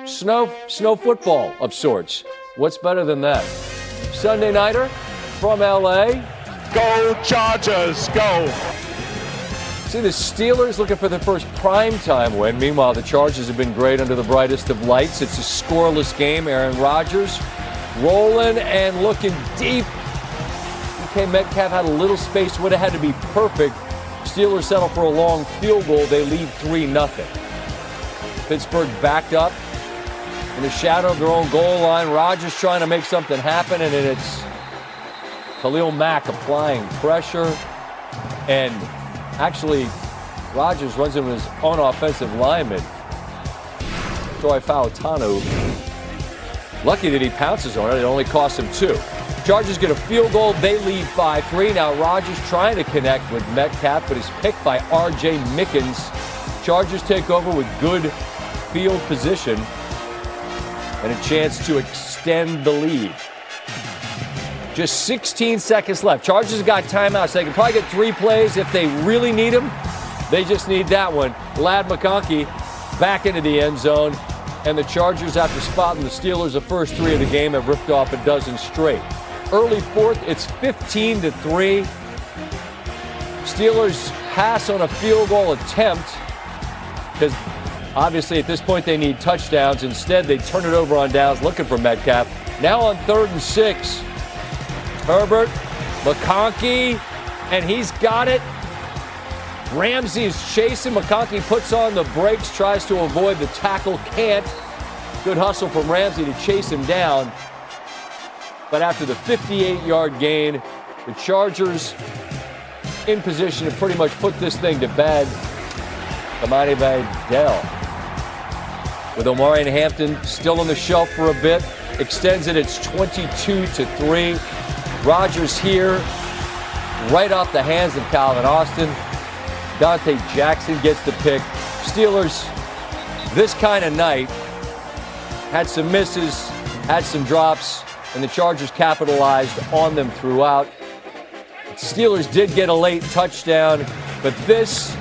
snow football of sorts. What's better than that? Sunday nighter from L.A. Go Chargers, go! See the Steelers looking for their first primetime win. Meanwhile, the Chargers have been great under the brightest of lights. It's a scoreless game. Aaron Rodgers rolling and looking deep. DK Metcalf had a little space, would have had to be perfect. Steelers settle for a long field goal. They lead 3-0. Pittsburgh backed up in the shadow of their own goal line. Rodgers trying to make something happen, and then it's Khalil Mack applying pressure. And actually, Rodgers runs into his own offensive lineman, Troy Fautanu. Lucky that he pounces on it. It only cost him 2. Chargers get a field goal. They lead 5-3. Now Rodgers trying to connect with Metcalf, but is picked by R.J. Mickens. Chargers take over with good field position and a chance to extend the lead. Just 16 seconds left. Chargers got timeouts. They can probably get 3 plays if they really need them. They just need that one. Ladd McConkey back into the end zone. And the Chargers, after spotting the Steelers the first 3 of the game, have ripped off a dozen straight. Early fourth, it's 15-3. Steelers pass on a field goal attempt because obviously at this point they need touchdowns. Instead, they turn it over on downs looking for Metcalf. Now on 3rd and 6. Herbert, McConkey, and he's got it. Ramsey is chasing. McConkey puts on the brakes, tries to avoid the tackle, can't. Good hustle from Ramsey to chase him down. But after the 58-yard gain, the Chargers in position to pretty much put this thing to bed. Kamani Vidal with Omarion Hampton still on the shelf for a bit. Extends it. It's 22-3. Rodgers here, right off the hands of Calvin Austin. Dante Jackson gets the pick. Steelers, this kind of night, had some misses, had some drops, and the Chargers capitalized on them throughout. Steelers did get a late touchdown, but this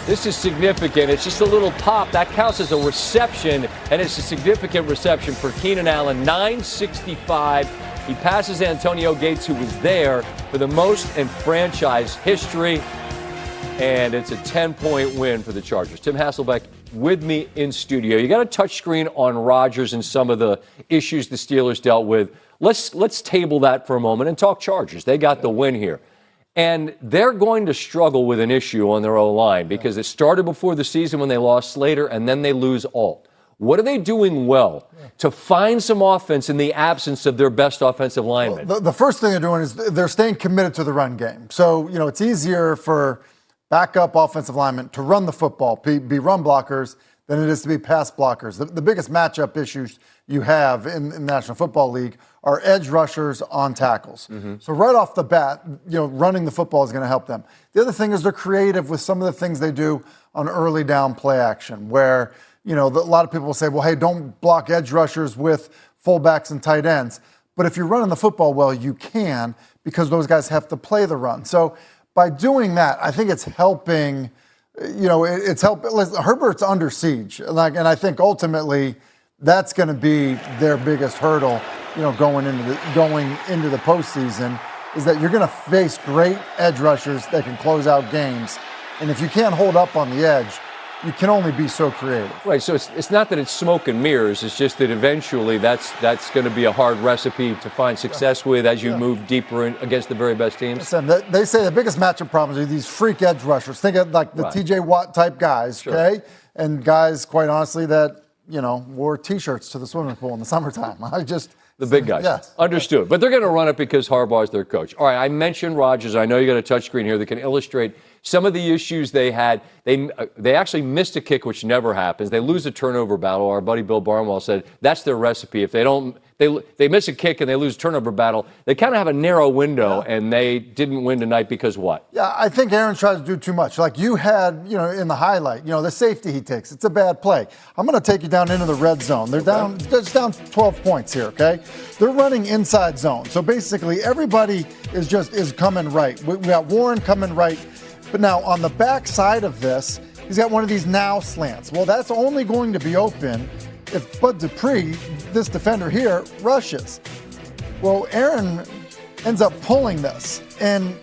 is significant. It's just a little pop. That counts as a reception, and it's a significant reception for Keenan Allen. 965. He passes Antonio Gates, who was there for the most in franchise history, and it's a 10-point win for the Chargers. Tim Hasselbeck with me in studio. You got a touchscreen on Rodgers and some of the issues the Steelers dealt with. Let's table that for a moment and talk Chargers. They got the win here. And they're going to struggle with an issue on their O-line because it started before the season when they lost Slater, and then they lose Alt. What are they doing well to find some offense in the absence of their best offensive lineman? Well, the first thing they're doing is they're staying committed to the run game. So, it's easier for backup offensive linemen to run the football, be run blockers, than it is to be pass blockers. The biggest matchup issues you have in the National Football League are edge rushers on tackles. Mm-hmm. So right off the bat, running the football is going to help them. The other thing is they're creative with some of the things they do on early down play action, where a lot of people will say, well, hey, don't block edge rushers with fullbacks and tight ends. But if you're running the football well, you can, because those guys have to play the run. So by doing that, I think it's helping, it's helping. Herbert's under siege. And I think ultimately that's going to be their biggest hurdle, going into the postseason, is that you're going to face great edge rushers that can close out games. And if you can't hold up on the edge, you can only be so creative. Right, so it's not that it's smoke and mirrors. It's just that eventually that's going to be a hard recipe to find success with as you move deeper in against the very best teams. Listen, they say the biggest matchup problems are these freak edge rushers. Think of like the T.J. Watt type guys, sure. Okay? And guys, quite honestly, that, wore T-shirts to the swimming pool in the summertime. The big guys. Yes. Understood. But they're going to run it because Harbaugh's their coach. All right, I mentioned Rodgers. I know you got a touchscreen here that can illustrate some of the issues they had. They actually missed a kick, which never happens. They lose a turnover battle. Our buddy Bill Barnwell said that's their recipe. If they miss a kick and they lose a turnover battle, they kind of have a narrow window, and they didn't win tonight because what? Yeah, I think Aaron tries to do too much. Like you had, in the highlight, the safety he takes. It's a bad play. I'm going to take you down into the red zone. They're down 12 points here, okay? They're running inside zone. So basically everybody is coming right. We got Warren coming right. But now on the back side of this, he's got one of these now slants. Well, that's only going to be open if Bud Dupree, this defender here, rushes. Well, Aaron ends up pulling this, and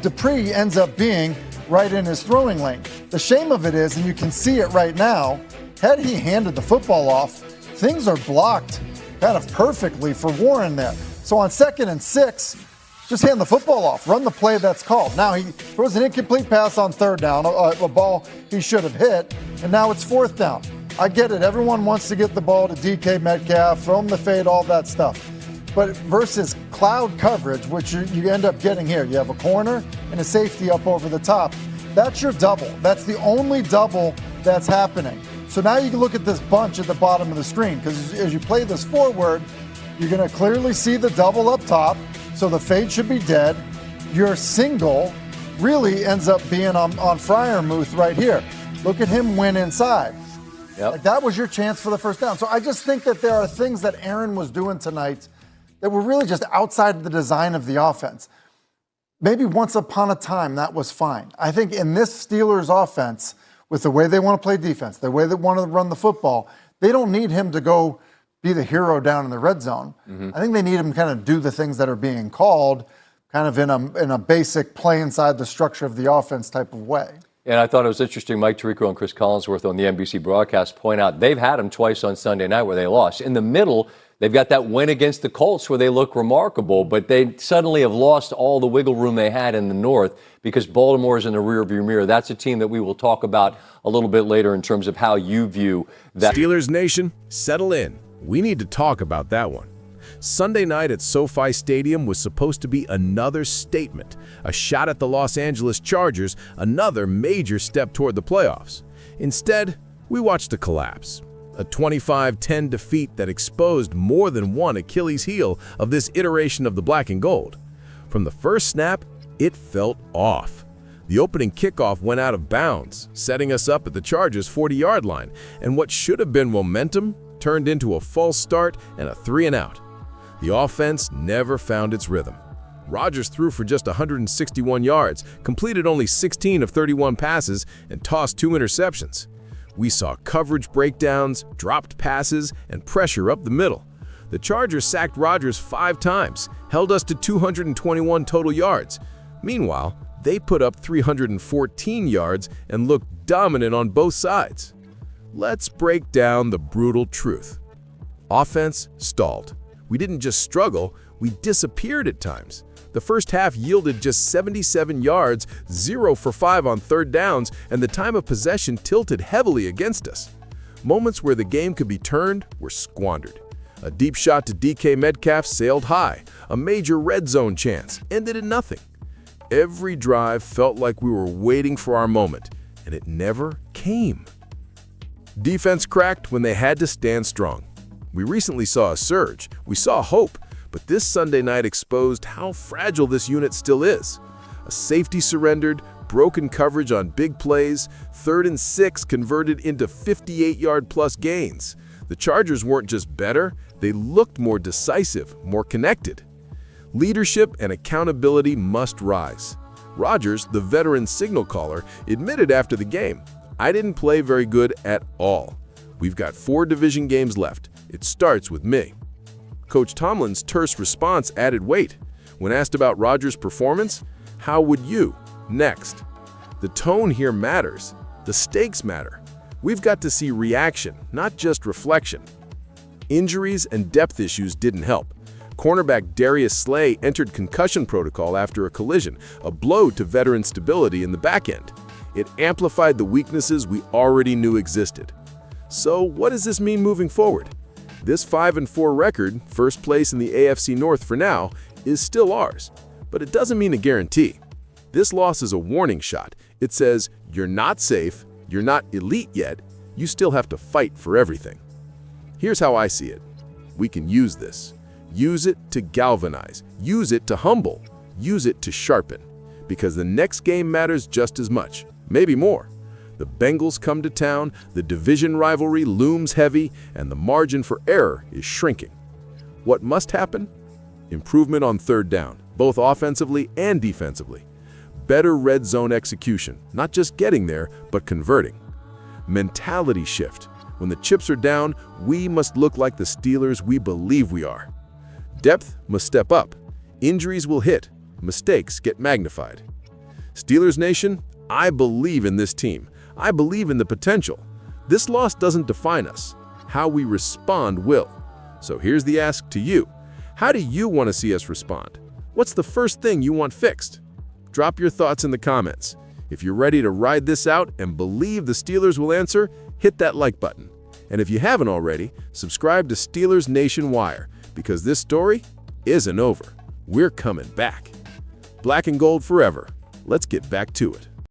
Dupree ends up being right in his throwing lane. The shame of it is, and you can see it right now, had he handed the football off, things are blocked kind of perfectly for Warren there. So on 2nd and 6, just hand the football off, run the play that's called. Now he throws an incomplete pass on 3rd down, a ball he should have hit, and now it's 4th down. I get it, everyone wants to get the ball to DK Metcalf, throw him the fade, all that stuff. But versus cloud coverage, which you end up getting here, you have a corner and a safety up over the top. That's your double. That's the only double that's happening. So now you can look at this bunch at the bottom of the screen, because as you play this forward, you're going to clearly see the double up top, so the fade should be dead. Your single really ends up being on Freiermuth right here. Look at him win inside. Yep. Like that was your chance for the first down. So I just think that there are things that Aaron was doing tonight that were really just outside of the design of the offense. Maybe once upon a time that was fine. I think in this Steelers offense, with the way they want to play defense, the way they want to run the football, they don't need him to go be the hero down in the red zone. Mm-hmm. I think they need him to kind of do the things that are being called kind of in a basic play inside the structure of the offense type of way. And I thought it was interesting, Mike Tirico and Chris Collinsworth on the NBC broadcast point out they've had him twice on Sunday night where they lost. In the middle, they've got that win against the Colts where they look remarkable, but they suddenly have lost all the wiggle room they had in the North because Baltimore is in the rearview mirror. That's a team that we will talk about a little bit later in terms of how you view that. Steelers Nation, settle in. We need to talk about that one. Sunday night at SoFi Stadium was supposed to be another statement, a shot at the Los Angeles Chargers, another major step toward the playoffs. Instead, we watched a collapse. A 25-10 defeat that exposed more than one Achilles heel of this iteration of the black and gold. From the first snap, it felt off. The opening kickoff went out of bounds, setting us up at the Chargers' 40-yard line, and what should have been momentum turned into a false start and a 3-and-out. The offense never found its rhythm. Rodgers threw for just 161 yards, completed only 16 of 31 passes, and tossed 2 interceptions. We saw coverage breakdowns, dropped passes, and pressure up the middle. The Chargers sacked Rodgers 5 times, held us to 221 total yards. Meanwhile, they put up 314 yards and looked dominant on both sides. Let's break down the brutal truth. Offense stalled. We didn't just struggle, we disappeared at times. The first half yielded just 77 yards, 0 for 5 on 3rd downs, and the time of possession tilted heavily against us. Moments where the game could be turned were squandered. A deep shot to DK Metcalf sailed high. A major red zone chance ended in nothing. Every drive felt like we were waiting for our moment, and it never came. Defense cracked when they had to stand strong. We recently saw a surge. We saw hope. But this Sunday night exposed how fragile this unit still is. A safety surrendered, broken coverage on big plays, 3rd and 6 converted into 58-yard-plus gains. The Chargers weren't just better, they looked more decisive, more connected. Leadership and accountability must rise. Rodgers, the veteran signal caller, admitted after the game, "I didn't play very good at all. We've got 4 division games left. It starts with me." Coach Tomlin's terse response added weight. When asked about Rodgers' performance, "How would you?" Next. The tone here matters. The stakes matter. We've got to see reaction, not just reflection. Injuries and depth issues didn't help. Cornerback Darius Slay entered concussion protocol after a collision, a blow to veteran stability in the back end. It amplified the weaknesses we already knew existed. So what does this mean moving forward? This 5-4 record, first place in the AFC North for now, is still ours, but it doesn't mean a guarantee. This loss is a warning shot. It says, you're not safe, you're not elite yet, you still have to fight for everything. Here's how I see it. We can use this. Use it to galvanize. Use it to humble. Use it to sharpen. Because the next game matters just as much, maybe more. The Bengals come to town, the division rivalry looms heavy, and the margin for error is shrinking. What must happen? Improvement on 3rd down, both offensively and defensively. Better red zone execution, not just getting there, but converting. Mentality shift. When the chips are down, we must look like the Steelers we believe we are. Depth must step up. Injuries will hit. Mistakes get magnified. Steelers Nation, I believe in this team. I believe in the potential. This loss doesn't define us. How we respond will. So here's the ask to you. How do you want to see us respond? What's the first thing you want fixed? Drop your thoughts in the comments. If you're ready to ride this out and believe the Steelers will answer, hit that like button. And if you haven't already, subscribe to Steelers Nation Wire, because this story isn't over. We're coming back. Black and gold forever. Let's get back to it.